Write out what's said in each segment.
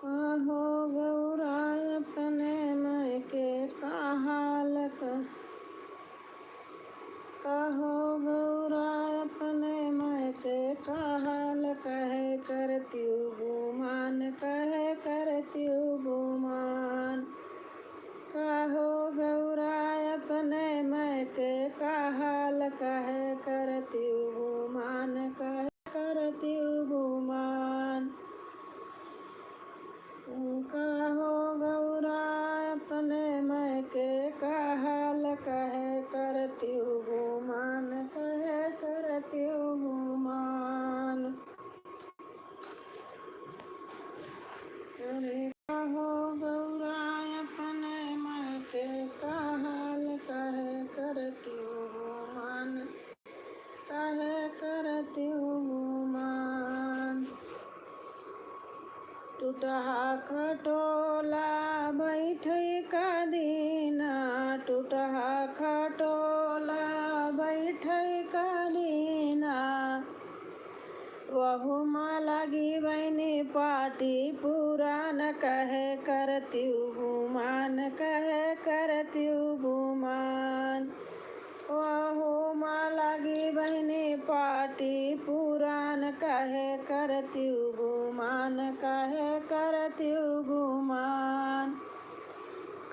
कहो गौराय अपने मैके का हाल कहो गौराय अपने मैके का हाल कहे करती गुमान कहे करती गुमान। कहो गौराय अपने मैके का हाल कहे करती गुमान कहे करती गुमान। कहो गौराय अपने मैके का हाल कहे करती गुमान कहे करती गुमान। अरे कहो गौराय अपने मैके का हाल कहे करती गुमान कहे करती गुमान। टूटहा खटोला बैठई का दीना टूटहा खटोला बैठई का दीना। वहु माँ लगी बहनी पाटी पुरान कहे करती गुमान कहे करती गुमान। वहु माँ लगी बहनी पाटी पुरान कहे करती गुमान कहे करती गुमान।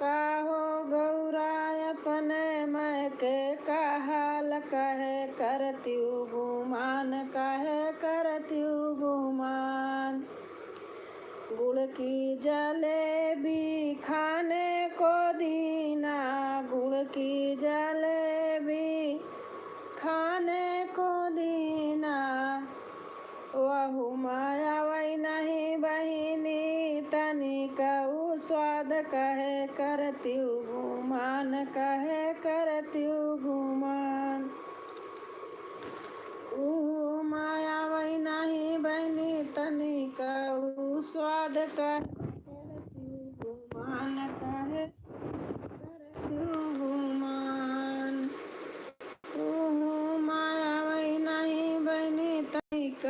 कहो गौराय अपने मैके का हाल कहे करती गुमान कहे करती गुमान। गुड़ की जलेबी खाने को दीना गुड़ की जलेबी खाने को दीना। वहु माया वही नहीं बहिनी तनिक स्वाद कहे करती गुमान कहे करती गुमान। माया वही नहीं बहनी तनिक स्वाद कहे करती गुमान कहे करती गुमान। माया वही नहीं बहनी तनिक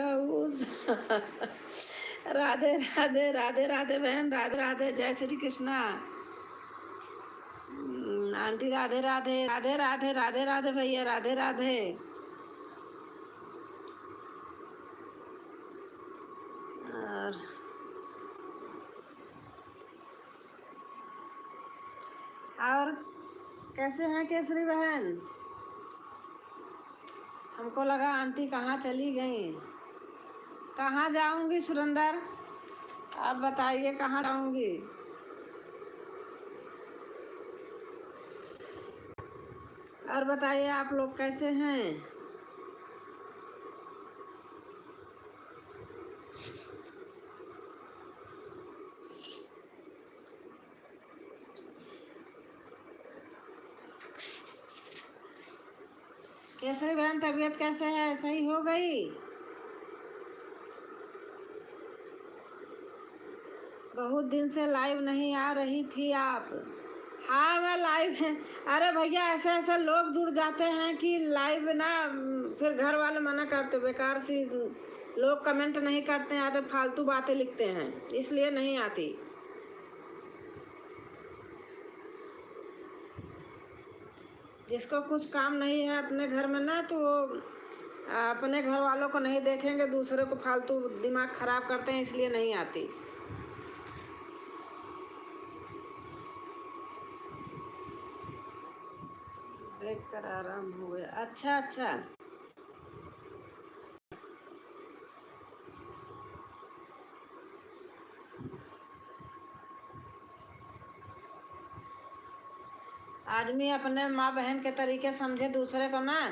राधे राधे राधे राधे बहन राधे राधे जय श्री कृष्णा। आंटी राधे राधे राधे राधे राधे राधे भैया राधे राधे। और कैसे हैं केसरी बहन? हमको लगा आंटी कहाँ चली गई। कहाँ जाऊंगी सुरेंदर? आप बताइए कहाँ जाऊंगी? और बताइए आप लोग कैसे हैं? केसरी बहन तबीयत कैसे है? सही हो गई? बहुत दिन से लाइव नहीं आ रही थी आप। हाँ मैं लाइव है। अरे भैया ऐसे ऐसे लोग जुड़ जाते हैं कि लाइव ना फिर घर वाले मना करते बेकार सी लोग कमेंट नहीं करते हैं तो फालतू बातें लिखते हैं इसलिए नहीं आती। जिसको कुछ काम नहीं है अपने घर में ना तो वो अपने घर वालों को नहीं देखेंगे दूसरे को फालतू दिमाग खराब करते हैं इसलिए नहीं आती। देख कर आराम हो गया। अच्छा अच्छा, आदमी अपने माँ बहन के तरीके समझे दूसरे को ना,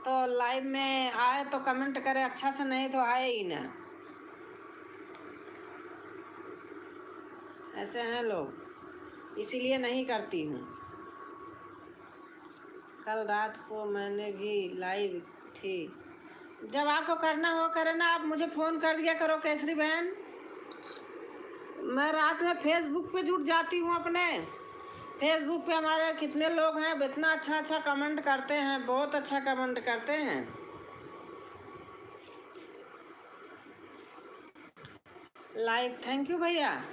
तो लाइव में आए तो कमेंट करे अच्छा से, नहीं तो आए ही ना। ऐसे हैं लोग, इसीलिए नहीं करती हूँ। कल रात को मैंने भी लाइव थी। जब आपको करना हो करे ना, आप मुझे फ़ोन कर दिया करो केसरी बहन। मैं रात में फेसबुक पे जुट जाती हूँ अपने। फेसबुक पे हमारे कितने लोग हैं, इतना अच्छा अच्छा कमेंट करते हैं, बहुत अच्छा कमेंट करते हैं। लाइक, थैंक यू भैया।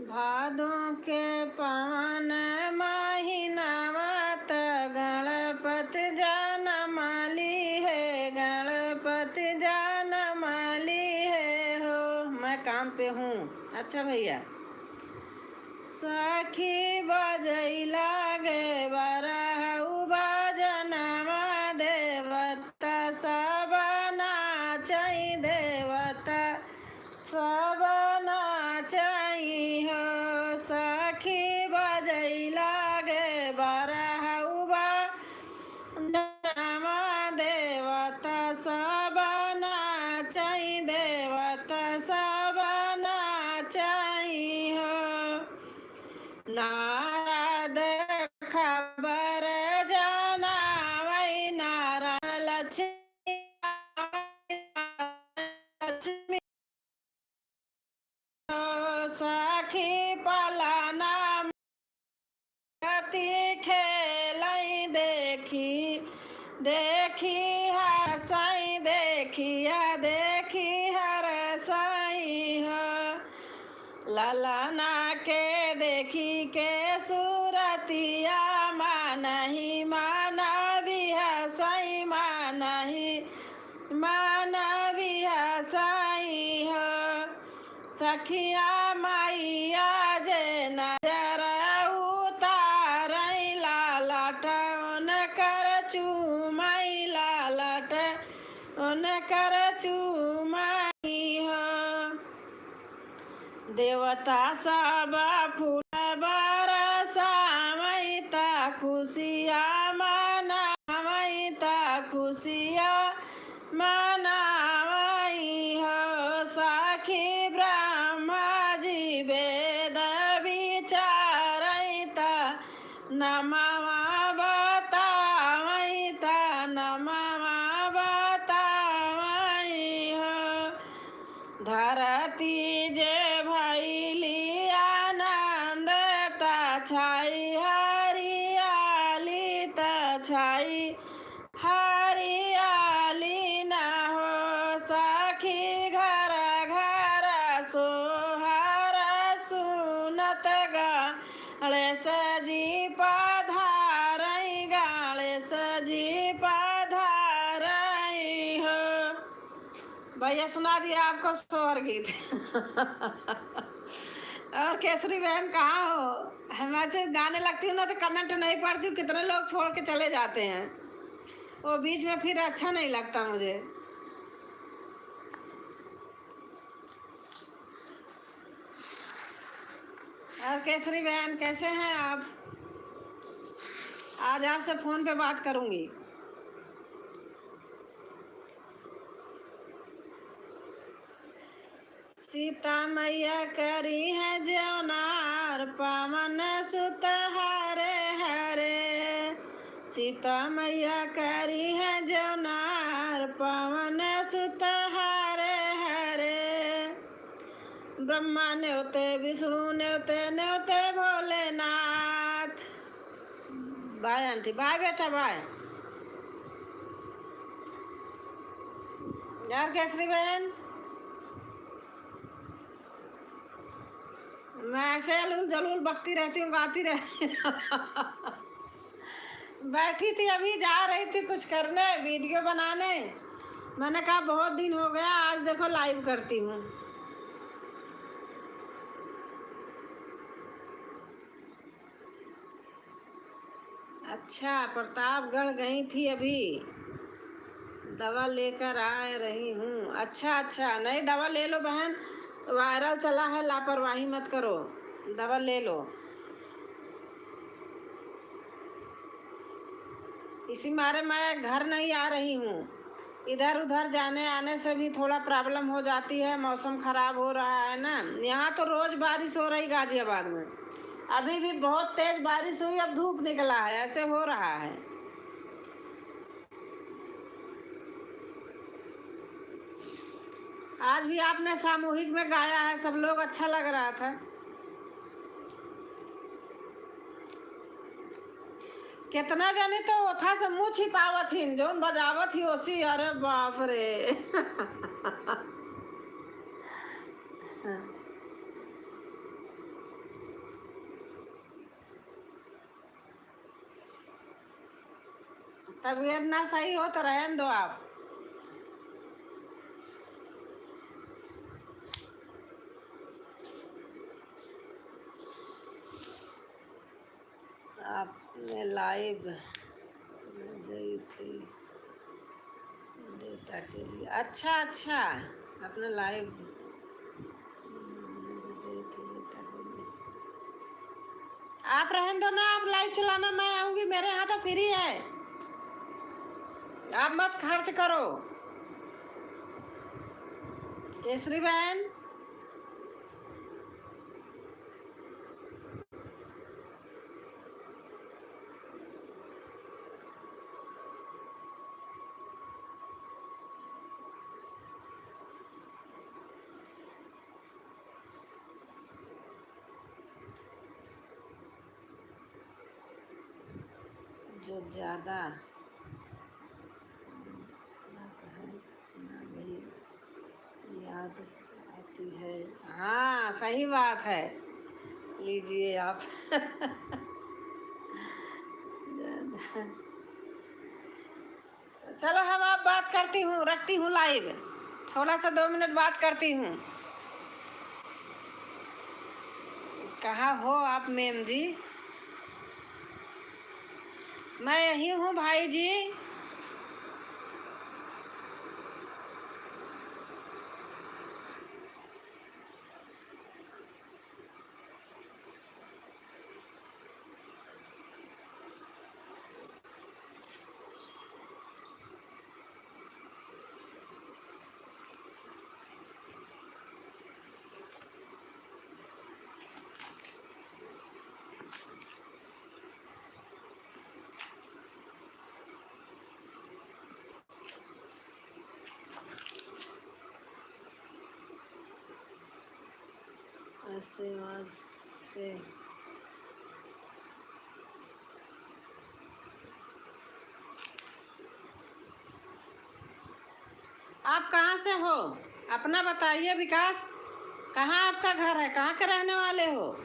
भादों के पावन महीनावा त गणपति जान माली है, गणपति जान माली है हो। मैं काम पे हूँ। अच्छा भैया। सखी बजई लागे बरहु बजनवा, देवता सब नाचई, देवता सब नाचई हो। सखी बजई लागे बरहु बजनवा, देवता सब नाचई, देवता सब नाचई हो। नारद खबर जनावै, नारायण लक्ष्मी लक्ष्मी सखी पलाना गति खेलई, देखी देखी हरसाई, देखिया देखी हरसाई हो। ललना के देखी के सूरतिया, मानही माना भी हसाई, मानही माना भी हसाई हो। सखिया मैया जे नजर उतारई, लालट उनकर चूमई, लालट उनकर चूमई हो। देवता सब फूल बरसावई, ता खुशिया मनावई, ता खुशिया मनावई हो। सखी ब्रह्मा जी वेद विचारई, ता नमवा बतावई, ता नमवा बतावई हो। धरती जे भैली आनंद, ता छाई हरियाली, ता छाई हरियाली न हो। सखी घर घर सोहर सुनत, गणेश जी पधारई, गणेश जी पधारई हो। भैया सुना दिया आपको सोहर गीत। और केसरी बहन कहाँ हो? मैं गाने लगती हूँ ना तो कमेंट नहीं पढ़ती हूँ, कितने लोग छोड़ के चले जाते हैं, वो बीच में फिर अच्छा नहीं लगता मुझे। और केसरी बहन कैसे हैं आप? आज आपसे फ़ोन पे बात करूँगी। सीता मैया करी है जवनार, पवन सुत हरे हरे। सीता मैया करी है जवनार, पवन सुत हरे हरे। ब्रह्मा न्योते विष्णु न्योते, न्योते भोलेनाथ। बाय आंटी, बाय बेटा, बाय। यार केसरी बहन, मैं ऐसे अलूल जलूल बकती रहती हूँ, गाती रहती हूँ। बैठी थी, अभी जा रही थी कुछ करने, वीडियो बनाने। मैंने कहा बहुत दिन हो गया, आज देखो लाइव करती हूँ। अच्छा, प्रतापगढ़ गई थी अभी, दवा लेकर आ रही हूँ। अच्छा अच्छा, नहीं दवा ले लो बहन, वायरल चला है, लापरवाही मत करो, दवा ले लो। इसी मारे मैं घर नहीं आ रही हूँ, इधर उधर जाने आने से भी थोड़ा प्रॉब्लम हो जाती है, मौसम ख़राब हो रहा है ना। यहाँ तो रोज़ बारिश हो रही गाजियाबाद में, अभी भी बहुत तेज़ बारिश हुई, अब धूप निकला है, ऐसे हो रहा है। आज भी आपने सामूहिक में गाया है, सब लोग, अच्छा लग रहा था। कितना जाने तो था से मुँह छिपावत ही, जोन बजावत ही ओसी, अरे बाप रे। तबीयत ना सही हो तो रहने दो आप। आपने लाइव गई थी डेटा के लिए, अच्छा अच्छा, आपने लाइव गई थी डेटा के लिए। आप रहने दो ना, आप लाइव चलाना, मैं आऊँगी, मेरे यहाँ तो फ्री है, आप मत खर्च करो। केसरी बहन, जो ज़्यादा याद आती है, हाँ सही बात है, लीजिए आप। चलो हम आप बात करती हूँ, रखती हूँ लाइव, थोड़ा सा 2 मिनट बात करती हूँ। कहाँ हो आप मैम जी? मैं यही हूँ भाई जी। ऐसे आवाज से आप कहाँ से हो? अपना बताइए विकास, कहाँ आपका घर है, कहाँ के रहने वाले हो?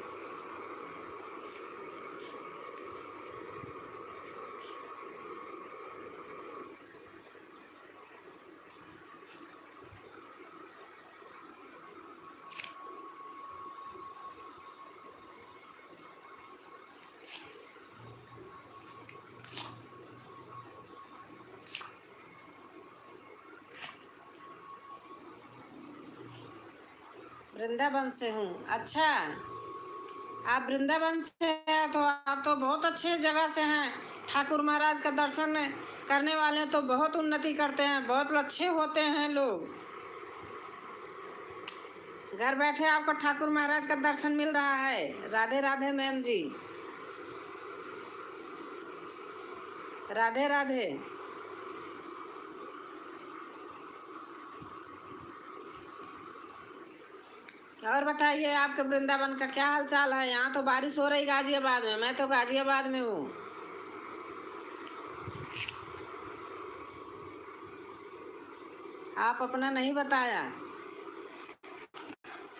वृंदावन से हूँ। अच्छा, आप वृंदावन से हैं तो आप तो बहुत अच्छे जगह से हैं। ठाकुर महाराज का दर्शन करने वाले तो बहुत उन्नति करते हैं, बहुत अच्छे होते हैं लोग। घर बैठे आपको ठाकुर महाराज का दर्शन मिल रहा है। राधे राधे मैम जी, राधे राधे। और बताइए आपके वृंदावन का क्या हाल चाल है? यहाँ तो बारिश हो रही गाजियाबाद में, मैं तो गाजियाबाद में हूँ। आप अपना नहीं बताया।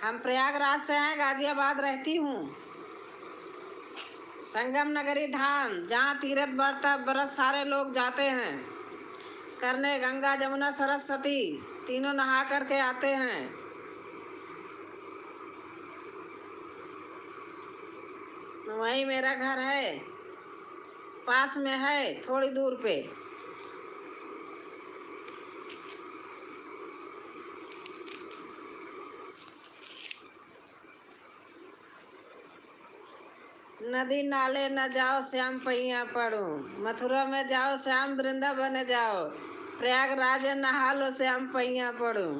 हम प्रयागराज से हैं, गाजियाबाद रहती हूँ। संगम नगरी धाम, जहाँ तीर्थ बरस सारे लोग जाते हैं करने, गंगा जमुना सरस्वती तीनों नहा करके आते हैं। वहीं मेरा घर है। पास में है, थोड़ी दूर पे। नदी नाले न जाओ श्याम पैया पड़ो, मथुरा में जाओ श्याम वृंदावन जाओ, प्रयागराज नहा लो श्याम पैया पड़ो।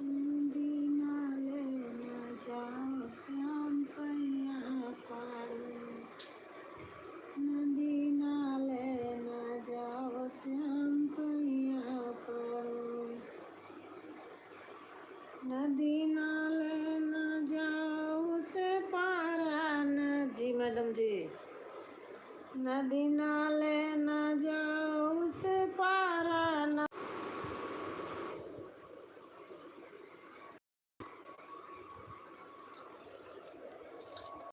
नदी नाले न जाओ श्याम पैया पड़ो, नदी नाले न जाओ श्याम पैया पड़ो, नदी नाले न जाओ से पारा न जी मैडम जी, नदी नाले न जाओ से पारा न